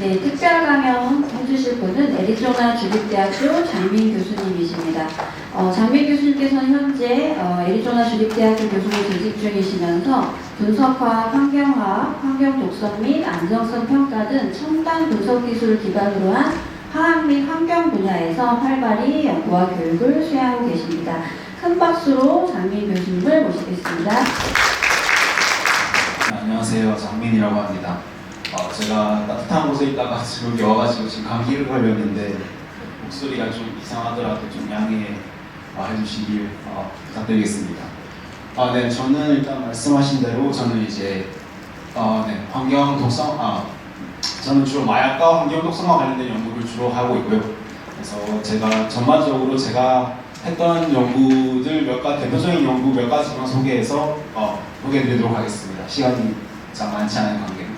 네, 특별 강연 해주실 분은 애리조나 주립대학교 장민 교수님이십니다. 장민 교수님께서는 현재 애리조나 주립대학교 교수로 재직 중이시면서 분석화학, 환경화학, 환경 독성 및 안정성 평가 등 첨단 분석 기술을 기반으로 한 화학 및 환경 분야에서 활발히 연구와 교육을 수행하고 계십니다. 큰 박수로 장민 교수님을 모시겠습니다. 안녕하세요, 장민이라고 합니다. 제가 따뜻한 곳에 있다가 여기 와가지고 지금 감기를 걸렸는데 목소리가 좀 이상하더라도 좀 양해해 주시길 부탁드리겠습니다. 네, 저는 일단 말씀하신 대로 저는 이제 환경 독성 저는 주로 마약과 환경 독성과 관련된 연구를 주로 하고 있고요. 그래서 제가 전반적으로 제가 했던 연구들 대표적인 연구 몇 가지만 소개해서 소개해드리도록 하겠습니다. 시간이 참 많지 않은 관계로.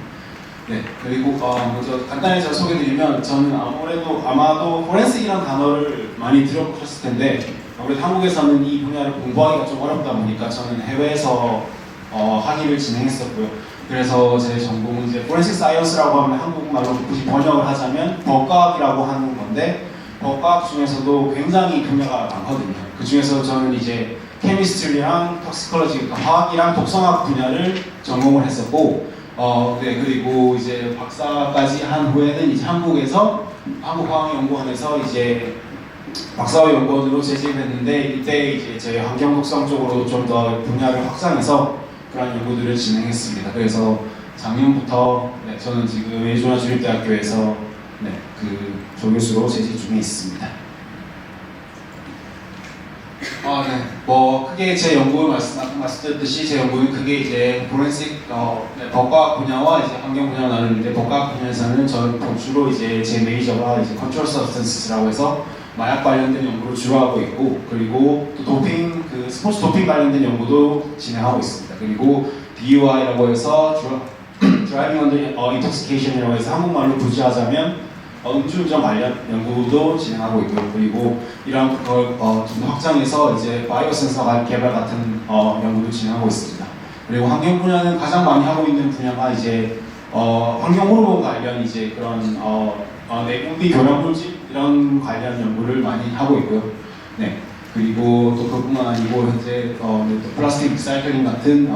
네, 그리고 먼저 간단히 제가 소개드리면 저는 아마도 포렌식이라는 단어를 많이 들어보셨을 텐데 아무래도 한국에서는 이 분야를 공부하기가 좀 어렵다 보니까 저는 해외에서 학위를 진행했었고요. 그래서 제 전공은 이제 포렌식 사이언스라고 하면 한국말로 굳이 번역을 하자면 법과학이라고 하는 건데 법과학 중에서도 굉장히 분야가 많거든요. 그 중에서 저는 이제 케미스트리랑 톡시콜로지, 그러니까 화학이랑 독성학 분야를 전공을 했었고, 그리고 이제 박사까지 한 후에는 이제 한국화학연구원에서 이제 박사과 연구원으로 재직했는데 이때 이제 제 환경 독성 쪽으로 좀 더 분야를 확장해서 그런 연구들을 진행했습니다. 그래서 작년부터 저는 지금 애리조나 주립대학교에서 그 조교수로 재직 중에 있습니다. 크게 제 연구 말씀드렸듯이 제 연구는 크게 이제 포렌식 법과학 분야와 이제 환경 분야가 나누는데 법과학 분야에서는 저는 주로 이제 제 메이저가 이제 컨트롤 서브스턴스라고 해서 마약 관련된 연구를 주로 하고 있고 그리고 또 스포츠 도핑 관련된 연구도 진행하고 있습니다. 그리고 DUI라고 해서 드라이빙 언더 인톡시케이션이라고 해서 한국말로 부지하자면 음주운전 관련 연구도 진행하고 있고요. 그리고 이런 걸 좀 더 확장해서 이제 바이오 센서 개발 같은 연구도 진행하고 있습니다. 그리고 환경 분야는 가장 많이 하고 있는 분야가 이제 환경 호르몬 관련 이제 그런 내분비 교량 물질 이런 관련 연구를 많이 하고 있고요. 네. 그리고 또 그뿐만 아니고 현재 플라스틱 리사이클링 같은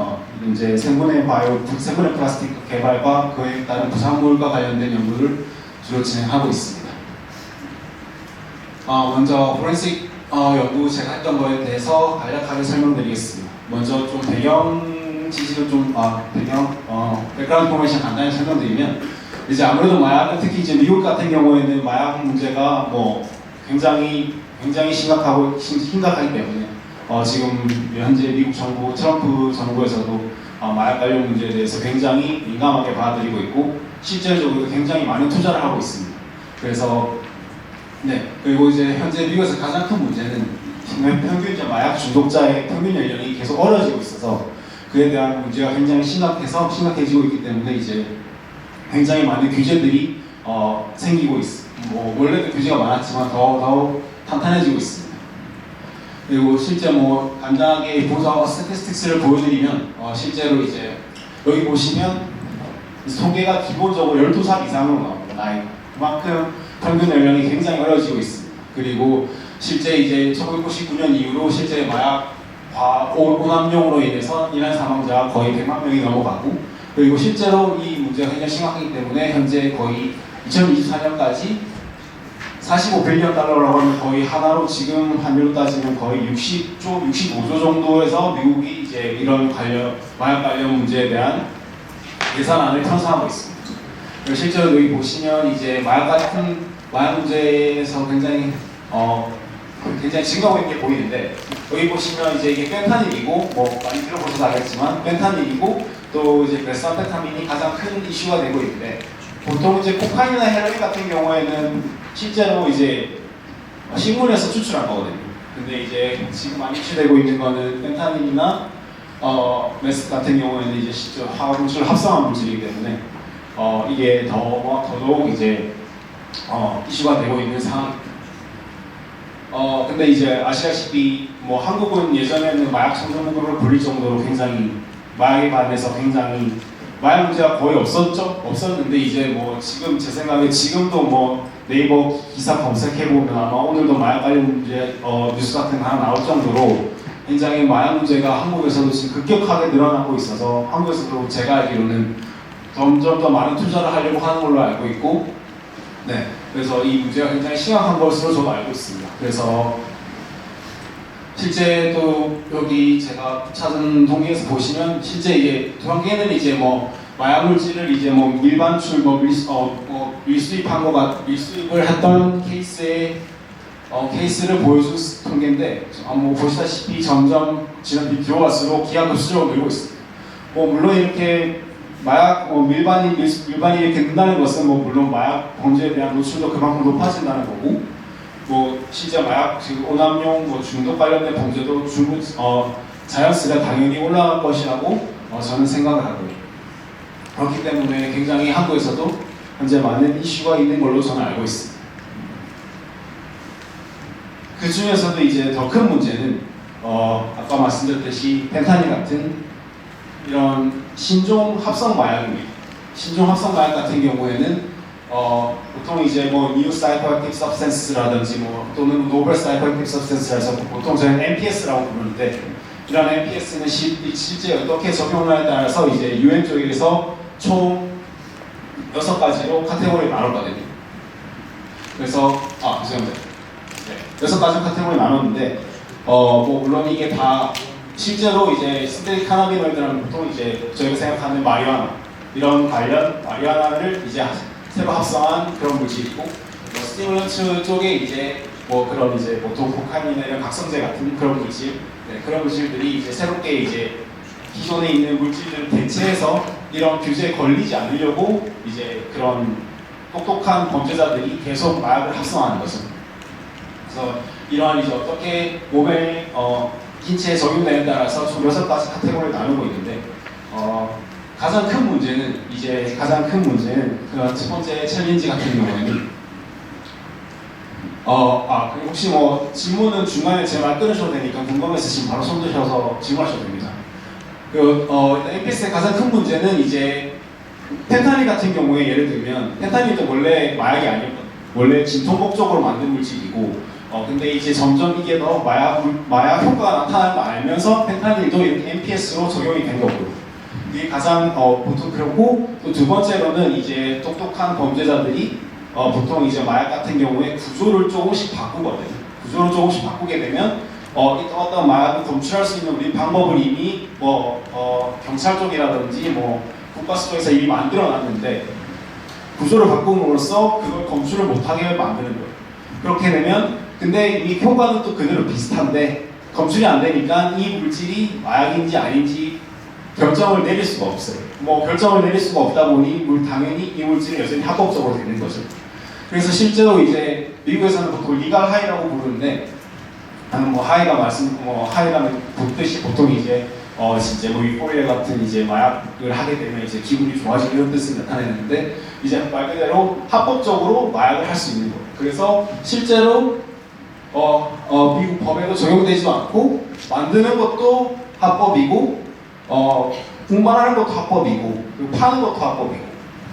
이제 생분해 플라스틱 개발과 그에 따른 부산물과 관련된 연구를 주로 진행하고 있습니다. 먼저 포렌식 연구 제가 했던 거에 대해서 간략하게 설명드리겠습니다. 먼저 좀 배경 지식을 백그라운드 포메이션 간단히 설명드리면 이제 아무래도 마약은 특히 이제 미국 같은 경우에는 마약 문제가 굉장히 심각하기 때문에 지금 현재 미국 정부 트럼프 정부에서도 마약 관련 문제에 대해서 굉장히 민감하게 받아들이고 있고 실질적으로 굉장히 많은 투자를 하고 있습니다. 그래서 그리고 이제 현재 미국에서 가장 큰 문제는 평균 마약 중독자의 평균 연령이 계속 어려지고 있어서 그에 대한 문제가 굉장히 심각해지고 있기 때문에 이제 굉장히 많은 규제들이 생기고 있습니다. 원래도 규제가 많았지만 더 탄탄해지고 있습니다. 그리고 실제 간단하게 스태티스틱스를 보여드리면 실제로 이제 여기 보시면 통계가 기본적으로 12살 이상으로 나옵니다. 나이 그만큼 평균 연령이 굉장히 어려지고 있습니다. 그리고 실제 이제 1999년 이후로 실제 마약 오남용으로 인해서 인한 사망자가 거의 100만 명이 넘어가고 그리고 실제로 이 문제가 굉장히 심각하기 때문에 현재 거의 2024년까지 45빌리언 달러라고 하면 거의 하나로 지금 환율로 따지면 거의 65조 정도에서 미국이 이제 이런 마약 관련 문제에 대한 예산안을 편성하고 있습니다. 그리고 실제로 여기 보시면 이제 마약 문제에서 굉장히 증가하고 있는 게 보이는데 여기 보시면 이제 이게 펜타닐이고 많이 들어보셔서 알겠지만 펜타닐이고 또 이제 메스암페타민이 가장 큰 이슈가 되고 있는데 보통 이제 코카인이나 헤로인 같은 경우에는 실제로 이제 식물에서 추출한 거거든요. 근데 이제 지금 많이 이슈되고 있는 거는 펜타닐이나 메스 같은 경우에는 이제 실제 화학 물질을 합성한 물질이기 때문에 이게 더더욱 이제 이슈가 되고 있는 상황입니다. 근데 이제 아시다시피 한국은 예전에는 마약 청정국으로 불릴 정도로 굉장히 마약에 관해서 굉장히 마약 문제가 거의 없었는데 이제 뭐 지금 제 생각에 지금도 뭐 네이버 기사 검색해 보면 아마 오늘도 마약 관련 문제 뉴스 같은 거 하나 나올 정도로 굉장히 마약 문제가 한국에서도 지금 급격하게 늘어나고 있어서 한국에서도 제가 알기로는 점점 더 많은 투자를 하려고 하는 걸로 알고 있고, 네, 그래서 이 문제가 굉장히 심각한 것으로 저도 알고 있습니다. 그래서 실제 또 여기 제가 찾은 통계에서 보시면 실제 이게 통계는 이제 뭐 마약 물질을 이제 뭐 밀반출 밀수입한 거가 밀수입을 했던 케이스의 케이스를 보여준 통계인데 뭐 보시다시피 점점 지난 뒤 들어갈수록 기하급수적으로 늘고 있습니다. 뭐 물론 이렇게 마약 밀반이 이렇게 는다는 것은 뭐 물론 마약 범죄에 대한 노출도 그만큼 높아진다는 거고, 뭐 실제 마약 오남용 뭐 중독 관련된 범죄도 자연스레 당연히 올라갈 것이라고 저는 생각을 하고요. 그렇기 때문에 굉장히 한국에서도 현재 많은 이슈가 있는 걸로 저는 알고 있습니다. 그 중에서도 이제 더 큰 문제는 아까 말씀드렸듯이 펜타닐 같은 이런 신종 합성 마약입니다. 신종 합성 마약 같은 경우에는 보통 이제 뭐 New Psychoactive Substance라든지 뭐 또는 Novel Psychoactive Substance라서 보통 저희는 NPS라고 부르는데, 이런 NPS는 실제 어떻게 적용하냐에 따라서 이제 UN 쪽에서 총 6가지로 카테고리를 나눴거든요. 그래서 죄송합니다. 네, 6가지 카테고리 나눴는데 뭐 물론 이게 다 실제로 이제 신테틱 카나비노이드라는 보통 이제 저희가 생각하는 마리화나 이런 관련 마리화나를 이제 새로 합성한 그런 물질이고, 스티뮬런트 쪽에 이제 뭐 그런 이제 보통 코카인이나 이런 각성제 같은 그런 물질, 네, 그런 물질들이 이제 새롭게 이제 기존에 있는 물질들을 대체해서 이런 규제에 걸리지 않으려고 이제 그런 똑똑한 범죄자들이 계속 마약을 합성하는 거죠. 그래서 이러한 이제 어떻게 몸에 인체에 적용되는 따라서 총 6가지 카테고리를 나누고 있는데 가장 큰 문제는 그 첫 번째 챌린지 같은 경우에는 그리고 혹시 뭐 질문은 중간에 제 말 끊으셔도 되니까 궁금해서 바로 손 드셔서 질문하셔도 됩니다. 일단 NPS의 가장 큰 문제는 이제 펜타닐 같은 경우에 예를 들면 펜타닐도 원래 마약이 아니었거든요. 원래 진통 목적으로 만든 물질이고 근데 이제 점점 이게 더 마약 효과가 나타나는 걸 알면서 펜타닐도 이렇게 NPS로 적용이 된 거고요. 이게 가장 보통 그렇고, 또 두 번째로는 이제 똑똑한 범죄자들이 보통 이제 마약 같은 경우에 구조를 조금씩 바꾸거든요. 구조를 조금씩 바꾸게 되면 어떤 마약을 검출할 수 있는 우리 방법을 이미 경찰 쪽이라든지 뭐 국가수 쪽에서 이미 만들어놨는데 구조를 바꿈으로써 그걸 검출을 못하게 만드는 거예요. 그렇게 되면 근데 이 효과는 또 그대로 비슷한데 검출이 안 되니까 이 물질이 마약인지 아닌지 결정을 내릴 수가 없어요. 뭐 결정을 내릴 수가 없다 보니 당연히 이 물질은 여전히 합법적으로 되는 거죠. 그래서 실제로 이제 미국에서는 보통 리갈 하이라고 부르는데, 뭐 하이라는 뜻이 보통 이제 진짜 뭐 유포리아 같은 이제 마약을 하게 되면 이제 기분이 좋아지는 이런 뜻을 나타내는데, 이제 말 그대로 합법적으로 마약을 할 수 있는 거예요. 그래서 실제로 미국 법에도 적용되지도 않고 만드는 것도 합법이고 분발하는 것도 합법이고 그리고 파는 것도 합법이고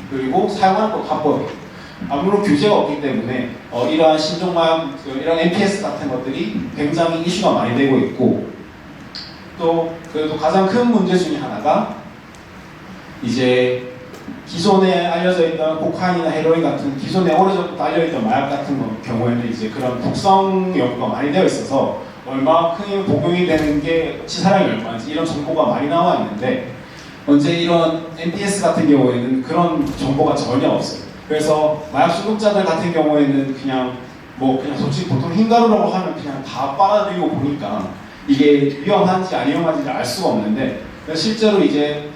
그리고 사용하는 것도 합법이고 아무런 규제가 없기 때문에 이러한 신종마약, 이런 NPS 같은 것들이 굉장히 이슈가 많이 되고 있고, 또 그래도 가장 큰 문제 중에 하나가 이제 기존에 알려져 있던 코카인이나 헤로인 같은 기존에 오래전부터 알려있던 마약 같은 경우에는 이제 그런 독성 연구가 많이 되어 있어서 얼마큼 복용이 되는 게 치사량이 얼마인지 이런 정보가 많이 나와 있는데, 언제 이런 NPS 같은 경우에는 그런 정보가 전혀 없어요. 그래서 마약 중독자들 같은 경우에는 그냥 솔직히 보통 흰가루라고 하면 그냥 다 빨아들이고 보니까 이게 위험한지 안 위험한지를 알 수가 없는데, 실제로 이제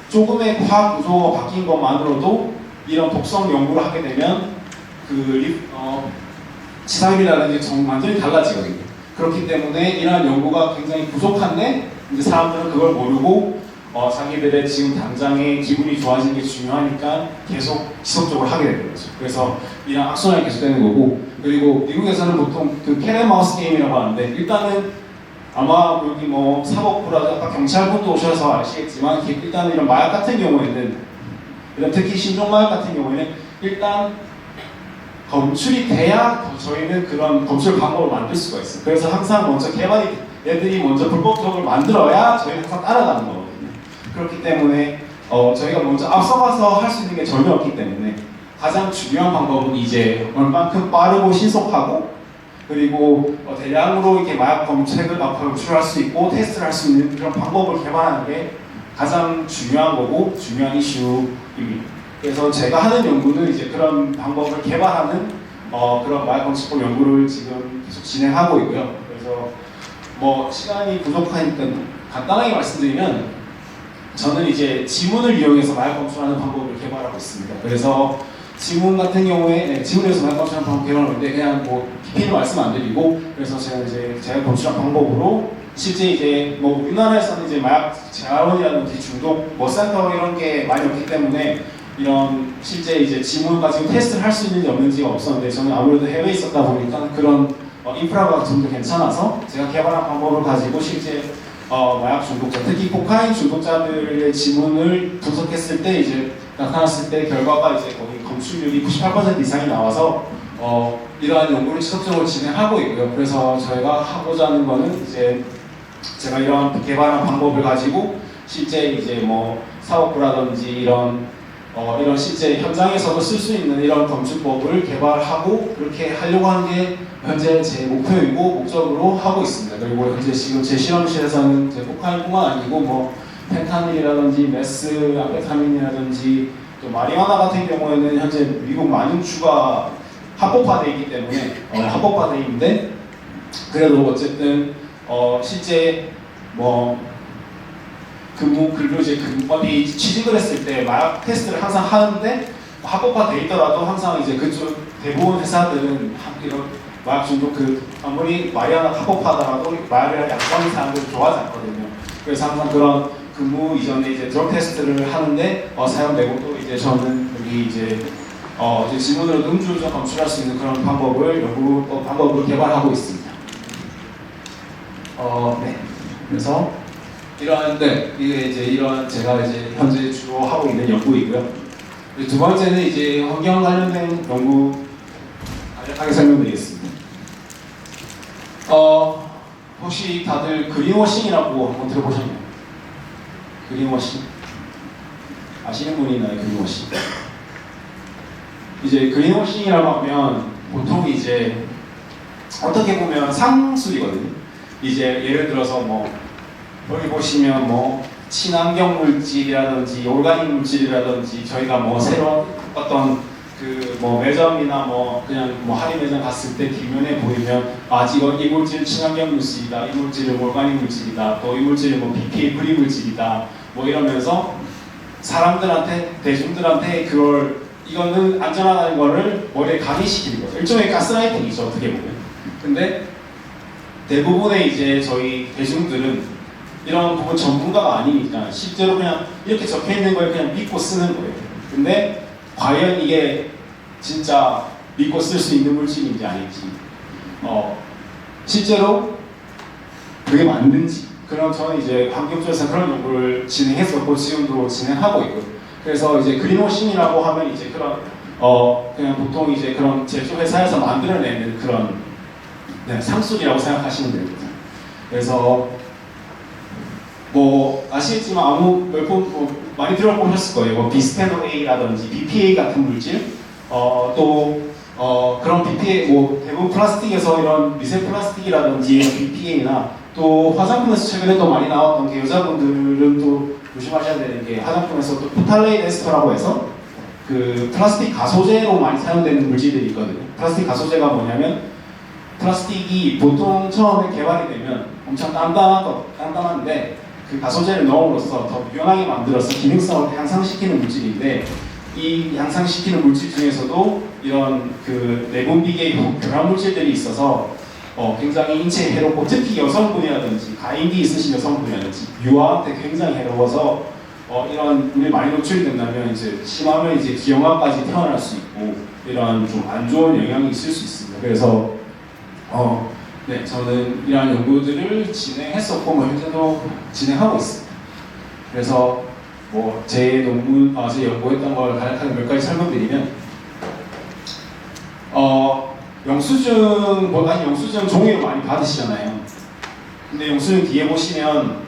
조금의 과학 구조가 바뀐 것만으로도 이런 독성 연구를 하게 되면 치사율이라는 게 완전히 달라지거든요. 그렇기 때문에 이러한 연구가 굉장히 부족한데 이제 사람들은 그걸 모르고 자기들의 지금 당장의 기분이 좋아지는 게 중요하니까 계속 지속적으로 하게 되는 거죠. 그래서 이런 악순환이 계속되는 거고, 그리고 미국에서는 보통 그 캣앤마우스 게임이라고 하는데, 일단은 아마 여기 뭐 사법부라든지 아까 경찰분도 오셔서 아시겠지만 일단은 이런 마약 같은 경우에는 이런 특히 신종마약 같은 경우에는 일단 검출이 돼야 저희는 그런 검출 방법을 만들 수가 있어요. 그래서 항상 먼저 얘들이 먼저 불법적으로 만들어야 저희는 항상 따라가는 거거든요. 그렇기 때문에 저희가 먼저 앞서가서 할 수 있는 게 전혀 없기 때문에 가장 중요한 방법은 이제 얼만큼 빠르고 신속하고 그리고 대량으로 이렇게 마약 검색을 검출할 수 있고 테스트를 할 수 있는 그런 방법을 개발하는 게 가장 중요한 거고 중요한 이슈입니다. 그래서 제가 하는 연구는 이제 그런 방법을 개발하는 그런 마약 검출법 연구를 지금 계속 진행하고 있고요. 그래서 뭐 시간이 부족하니까 간단하게 말씀드리면 저는 이제 지문을 이용해서 마약 검출하는 방법을 개발하고 있습니다. 그래서 지문 같은 경우에 지문에서 마약 검출하는 방법 개발하는데 그냥 뭐 깊이는 말씀 안 드리고 그래서 제가 검출한 방법으로 실제 이제 뭐 우리나라에서는 이제 마약 재활원이라든지 중독 뭐 센터 이런 게 많이 없기 때문에 이런 실제 이제 지문 가지고 테스트를 할 수 있는지 없는지가 없었는데 저는 아무래도 해외에 있었다 보니까 그런 인프라가 좀 더 괜찮아서 제가 개발한 방법을 가지고 실제 마약 중독자, 특히 코카인 중독자들의 지문을 분석했을 때 이제 나타났을 때 결과가 이제 거의 검출률이 98% 이상이 나와서 이러한 연구를 지속적으로 진행하고 있고요. 그래서 저희가 하고자 하는 거는 이제 제가 이런 개발한 방법을 가지고 실제 이제 뭐 사업부라든지 이런 실제 현장에서도 쓸 수 있는 이런 검출법을 개발하고 그렇게 하려고 하는 게 현재 제 목표이고 목적으로 하고 있습니다. 그리고 현재 지금 제 실험실에서는 제 코카인뿐만 아니고 뭐 펜타닐이라든지 메스, 암페타민이라든지 또 마리화나 같은 경우에는 현재 미국 만용추가 합법화되어 있기 때문에 합법화되어 있는데 그래도 어쨌든 실제 뭐 어디 취직을 했을 때 마약 테스트를 항상 하는데 합법화돼 있더라도 항상 이제 그쪽 대부분 회사들은 이런 마약 중독 아무리 마리아나 합법화하더라도 마약을 약성인 사람들을 좋아하지 않거든요. 그래서 항상 그런 근무 이전에 이제 드럭 테스트를 하는데 사용되고 또 이제 저는 여기 이제 지문으로 음주운전 검출할 수 있는 그런 방법을 개발하고 있습니다. 네. 그래서 이게 이제 이런 제가 이제 현재 주로 하고 있는 연구이고요. 두 번째는 이제 환경 관련된 연구 간략하게 설명드리겠습니다. 혹시 다들 그린워싱이라고 한번 들어보셨나요? 그린워싱 아시는 분이 있나요? 그린워싱. 이제 그린워싱이라고 하면 보통 이제 어떻게 보면 상술이거든요. 이제 예를 들어서 뭐 여기 보시면 뭐 친환경 물질이라든지 오르가닉 물질이라든지 저희가 뭐 새로운 어떤 그 뭐 매점이나 뭐 그냥 뭐 할인 매장 갔을 때 뒷면에 보이면 지금 이 물질은 친환경 물질이다, 이 물질은 오르가닉 물질이다, 또 이 물질은 뭐 BPA 프리 물질이다, 뭐 이러면서 사람들한테 대중들한테 이거는 안전하다는 거를 머리에 각인시키는 거죠. 일종의 가스라이팅이죠, 어떻게 보면. 근데 대부분의 이제 저희 대중들은 이런 부분 전문가가 아니니까 실제로 그냥 이렇게 적혀 있는 걸 그냥 믿고 쓰는 거예요. 근데 과연 이게 진짜 믿고 쓸 수 있는 물질인지 아닌지, 실제로 그게 맞는지, 그럼 저는 이제 환경 쪽에서 그런 연구를 진행했었고 지금도 진행하고 있고요. 그래서 이제 그린워싱이라고 하면 이제 그런 그냥 보통 이제 그런 제조 회사에서 만들어내는 그런 상술이라고 생각하시면 됩니다. 그래서 뭐 아시겠지만 몇 번 많이 들어보셨을 거예요. 뭐 비스페놀 A라든지 BPA 같은 물질, 그런 BPA 뭐 대부분 플라스틱에서 이런 미세 플라스틱이라든지 BPA나 또 화장품에서 최근에 또 많이 나왔던 게 여자분들은 또 조심하셔야 되는 게 화장품에서 또 포탈레인 에스터라고 해서 그 플라스틱 가소제로 많이 사용되는 물질들이 있거든요. 플라스틱 가소제가 뭐냐면 플라스틱이 보통 처음에 개발이 되면 엄청 단단한데 그 가소제를 넣음으로써 더 유연하게 만들어서 기능성을 향상시키는 물질인데 이 향상시키는 물질 중에서도 이런 그 내분비계 결합 물질들이 있어서 굉장히 인체에 해롭고 특히 여성분이라든지 가임기 있으신 여성분이라든지 유아한테 굉장히 해로워서 이런 물이 많이 노출이 된다면 이제 심하면 이제 기형아까지 태어날 수 있고 이런 좀 안 좋은 영향이 있을 수 있습니다. 그래서 네, 저는 이러한 연구들을 진행했었고 현재도 진행하고 있습니다. 그래서 뭐 제 논문, 제 연구했던 걸 간략하게 몇 가지 설명드리면, 영수증 종이로 많이 받으시잖아요. 근데 영수증 뒤에 보시면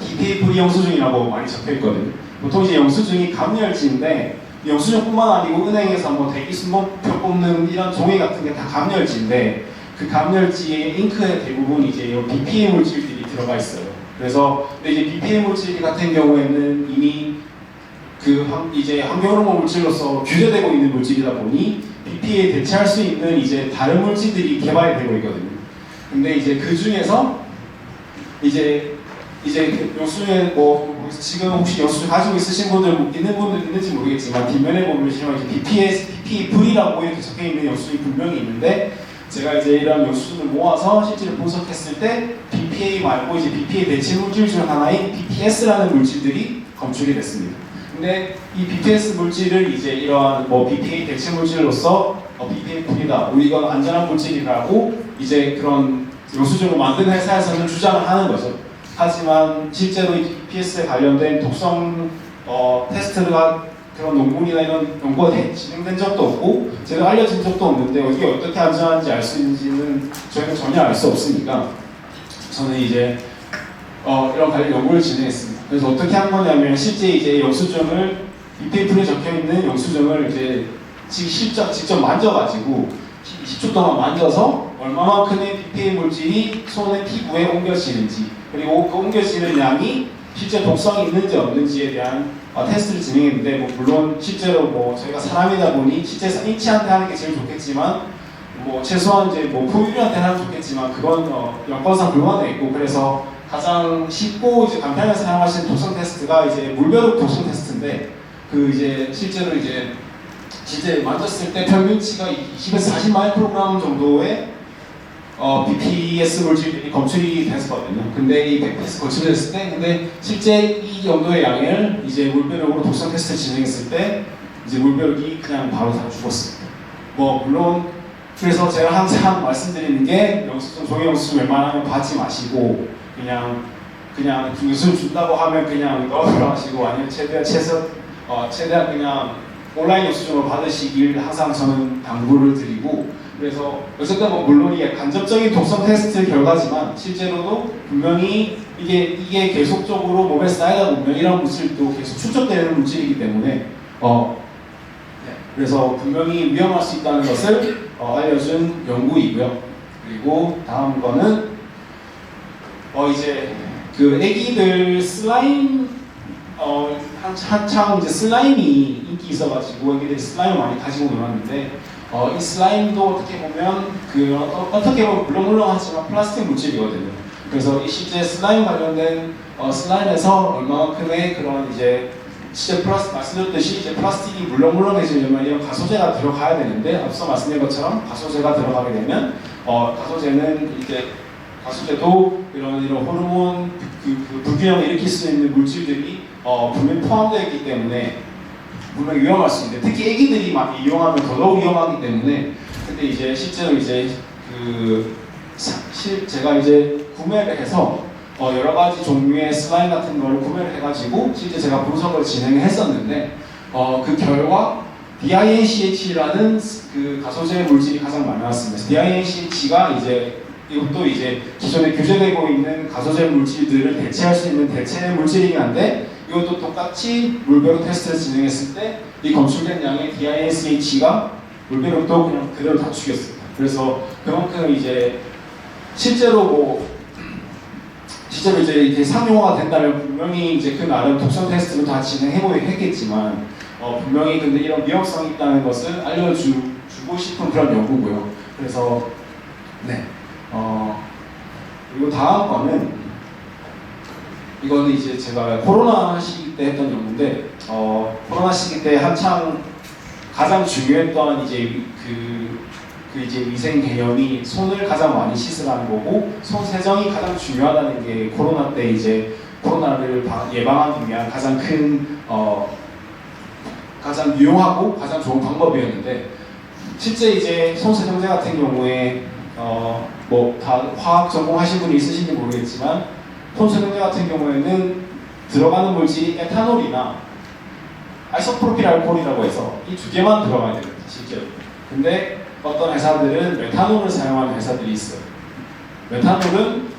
BPA 프리 영수증이라고 많이 적혀 있거든요. 보통 이제 영수증이 감열지인데, 영수증뿐만 아니고 은행에서 뭐 대기 순번표 뽑는 이런 종이 같은 게 다 감열지인데, 그 감열지의 잉크에 대부분 이제 BPA 물질들이 들어가 있어요. 그래서 근데 이제 BPA 물질 같은 경우에는 이미 이제 환경호르몬 물질로서 규제되고 있는 물질이다 보니 BPA에 대체할 수 있는 이제 다른 물질들이 개발이 되고 있거든요. 근데 이제 그 중에서 이제 영수증에 지금 혹시 영수증 가지고 있으신 분들 있는지 모르겠지만 뒷면에 보면 이제 BPA 프리라고 이렇게 적혀 있는 영수증이 분명히 있는데, 제가 이제 이런 영수증을 모아서 실제로 분석했을 때 BPA 말고 이제 BPA 대체 물질 중 하나인 BPS라는 물질들이 검출이 됐습니다. 근데 이 BPS 물질을 이제 이러한 BPA 대체 물질로서 BPA 프리다, 우리가 안전한 물질이라고 이제 그런 영수증을 만든 회사에서는 주장을 하는 거죠. 하지만 실제로 이 BPS에 관련된 독성 테스트가 그런 논문이나 이런 연구가 진행된 적도 없고 제가 알려진 적도 없는데 이게 어떻게 안전한지 알 수 있는지는 저희는 전혀 알 수 없으니까 저는 이제 이런 관련 연구를 진행했습니다. 그래서 어떻게 한 거냐면 실제 이제 영수증을 BPA 프리에 적혀 있는 영수증을 이제 직접 만져가지고 20초 동안 만져서 얼마만큼의 BPA 물질이 손의 피부에 옮겨지는지, 그리고 그 옮겨지는 양이 실제 독성이 있는지 없는지에 대한 테스트를 진행했는데, 물론 실제로 저희가 사람이다 보니 실제 인체한테 하는 게 제일 좋겠지만 최소한 이제 포유류한테 하면 좋겠지만 그건 여건상 불가능해 있고, 그래서 가장 쉽고 이제 간편하게 사용할 수 있는 독성 테스트가 이제 물벼룩 독성 테스트인데, 그 이제 실제로 이제 실제 만졌을 때 평균치가 20에서 40 마이크로그램 정도의 BPS 물질이 검출이 됐었거든요. 근데 이 BPS 검출됐을 때, 근데 실제 이 정도의 양을 이제 물벼룩으로 독성 테스트 진행했을 때 이제 물벼룩이 그냥 바로 다 죽었습니다. 물론 그래서 제가 항상 말씀드리는 게 종이 영수증 웬만하면 받지 마시고 그냥 영수증 준다고 하면 그냥 넣으러 하시고, 아니면 최대한 그냥 온라인 영수증으로 받으시길 항상 저는 당부를 드리고, 그래서 어쨌든 물론 이게 간접적인 독성 테스트 결과지만 실제로도 분명히 이게 계속적으로 몸에 쌓이다 보면 이런 물질도 계속 축적되는 물질이기 때문에 그래서 분명히 위험할 수 있다는 것을 알려준 연구이고요. 그리고 다음 거는 이제 그 애기들 슬라임 한창 이제 슬라임이 인기 있어가지고 애기들이 슬라임을 많이 가지고 놀았는데, 이 슬라임도 어떻게 보면 물렁물렁하지만 플라스틱 물질이거든요. 그래서 이 실제 슬라임 관련된 슬라임에서 얼마만큼의 그런 이제 실제 말씀드렸듯이 이제 플라스틱이 물렁물렁해지려면 이런 가소제가 들어가야 되는데, 앞서 말씀드린 것처럼 가소제가 들어가게 되면 가소제도 이런 호르몬 불균형을 일으킬 수 있는 물질들이 분명히 포함되어 있기 때문에 분명히 위험할 수 있는데, 특히 아기들이 많이 이용하면 더더욱 위험하기 때문에, 근데 이제 실제로 이제 제가 이제 구매를 해서 여러 가지 종류의 슬라임 같은 거를 구매를 해가지고 실제 제가 분석을 진행했었는데, 그 결과 DINCH라는 그 가소제 물질이 가장 많이 나왔습니다. DINCH가 이것도 이제 기존에 규제되고 있는 가소제 물질들을 대체할 수 있는 대체 물질이긴 한데, 이것도 똑같이 물벼룩 테스트를 진행했을 때 이 검출된 양의 DINCH가 물벼룩도 그냥 그대로 다 죽였습니다. 그래서 그만큼 이제 실제로 이제 이렇게 상용화가 된다면 분명히 이제 그 나름 독성 테스트를 다 진행해보긴 했겠지만 분명히 근데 이런 위험성이 있다는 것을 알려주고 싶은 그런 연구고요. 그래서 그리고 다음 거는 이거는 이제 제가 코로나 시기 때 했던 연구인데, 코로나 시기 때 한창 가장 중요했던 이제 이제 위생 개념이 손을 가장 많이 씻으라는 거고, 손 세정이 가장 중요하다는 게 코로나 때 이제 코로나를 예방하기 위한 가장 가장 유용하고 가장 좋은 방법이었는데, 실제 이제 손 세정제 같은 경우에 다 화학 전공하신 분이 있으신지 모르겠지만 손 세정제 같은 경우에는 들어가는 물질이 에탄올이나 아이소프로필 알코올이라고 해서 이 두 개만 들어가야 됩니다, 실제로. 근데 어떤 회사들은 메탄올을 사용하는 회사들이 있어요. 메탄올은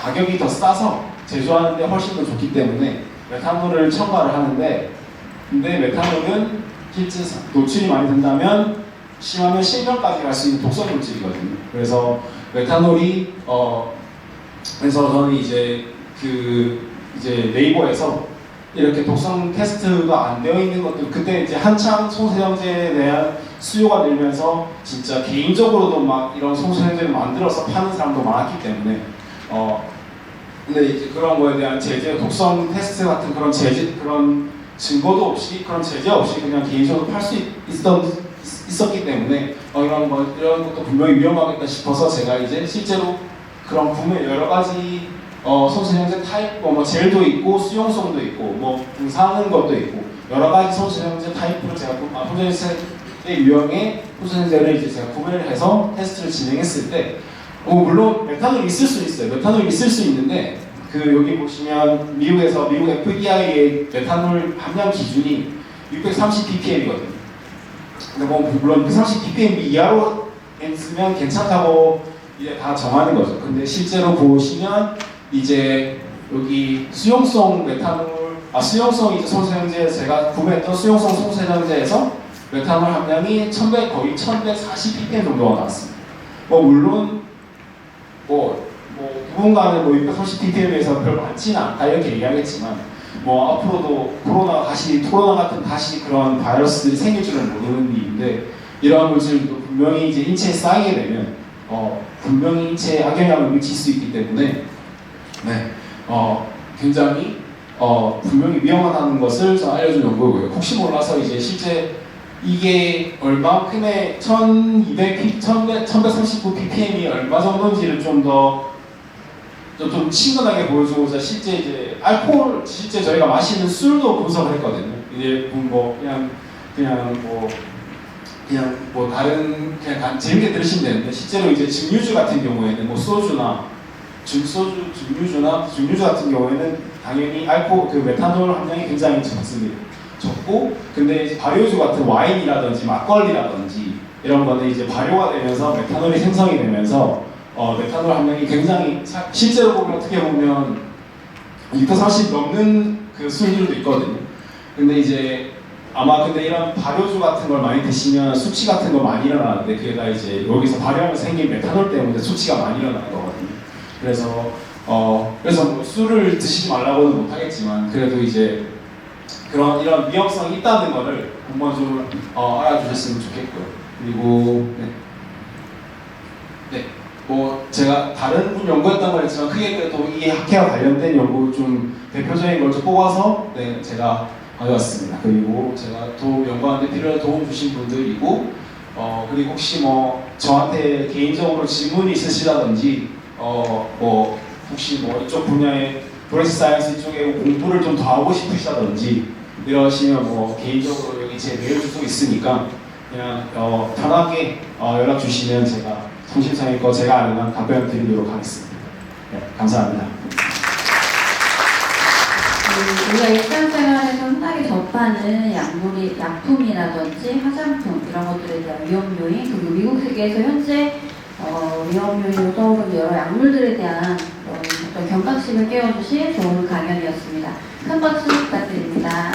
가격이 더 싸서 제조하는데 훨씬 더 좋기 때문에 메탄올을 첨가를 하는데, 근데 메탄올은 실제 노출이 많이 된다면 심하면 실명까지 갈 수 있는 독성 물질이거든요. 그래서 메탄올이 그래서 저는 이제 네이버에서 이렇게 독성 테스트가 안 되어 있는 것들, 그때 이제 한창 소세정제에 대한 수요가 늘면서 진짜 개인적으로도 막 이런 소세정제를 만들어서 파는 사람도 많았기 때문에 근데 이제 그런 거에 대한 독성 테스트 같은 그런 그런 증거도 없이, 그런 제재 없이 그냥 개인적으로 팔 수 있었기 때문에 이런 것도 분명히 위험하겠다 싶어서 제가 이제 실제로 그런 구매 여러 가지 소수영제 타입 뭐 젤도 있고 수용성도 있고 뭐 사는 것도 있고 여러 가지 소수영제 타입으로 제가 소수영제 유형의 소수영제를 이제 제가 구매를 해서 테스트를 진행했을 때 물론 메탄올이 있을 수 있어요. 메탄올이 있을 수 있는데 여기 보시면 미국 FDA의 메탄올 함량 기준이 630ppm이거든요. 근데 뭐 물론 630ppm 이하로 쓰면 괜찮다고 이제 다 정하는 거죠. 근데 실제로 보시면 이제 여기 수용성 수용성 이제 소세정제 제가 구매했던 수용성 소세정제에서 메탄올 함량이 거의 1140ppm 정도가 나왔습니다. 물론 누군가는 630ppm에서 별로 많지는 않다 이렇게 얘기하겠지만 앞으로도 코로나 같은 다시 그런 바이러스들이 생길 줄은 모르는 일인데 이러한 물질도 분명히 이제 인체에 쌓이게 되면 분명히 인체에 악영향을 미칠 수 있기 때문에 굉장히 분명히 위험하다는 것을 알려준 연구고요. 혹시 몰라서 이제 실제 이게 얼마큼의 1139ppm이 얼마 정도인지를 좀 친근하게 보여주고자 실제 이제 실제 저희가 마시는 술도 분석을 했거든요. 이제 그냥 재밌게 들으시면 되는데 실제로 이제 증류주 같은 경우에는 증류주 같은 경우에는 당연히 메탄올 함량이 굉장히 적고 근데 이제 발효주 같은 와인이라든지 막걸리라든지 이런 거는 이제 발효가 되면서 메탄올이 생성이 되면서 메탄올 함량이 굉장히 실제로 보면 어떻게 보면 640 넘는 그 술들도 있거든요. 근데 이제 근데 이런 발효주 같은 걸 많이 드시면 수치 같은 거 많이 일어나는데 그게 다 이제 여기서 발효하면서 생긴 메탄올 때문에 수치가 많이 일어나는 거거든요. 그래서 술을 드시지 말라고는 못하겠지만 그래도 이제 이런 위험성이 있다는 거를 한번 좀 알아주셨으면 좋겠고요. 그리고 제가 다른 분 연구했던 걸 했지만 크게 그래도 이 학회와 관련된 연구 좀 대표적인 걸 좀 뽑아서 제가 가져왔습니다. 그리고 제가 연구하는데 필요한 도움 주신 분들이고 그리고 혹시 저한테 개인적으로 질문이 있으시다든지 혹시 이쪽 분야의 브레스 사이언스 이쪽에 공부를 좀 더 하고 싶으시다든지 이러시면 개인적으로 여기 제 메일 주소 있으니까 그냥 편하게 연락 주시면 제가 성심성의껏 제가 아는 한 답변 드리도록 하겠습니다. 감사합니다. 우리가 일상생활에서 흔하게 접하는 약품이라든지 화장품 이런 것들에 대한 위험 요인 그리고 미국 세계에서 현재 위험 요인으로 떠오르는 여러 약물들에 대한 어떤 경각심을 깨워주신 좋은 강연이었습니다. 큰 박수 부탁드립니다.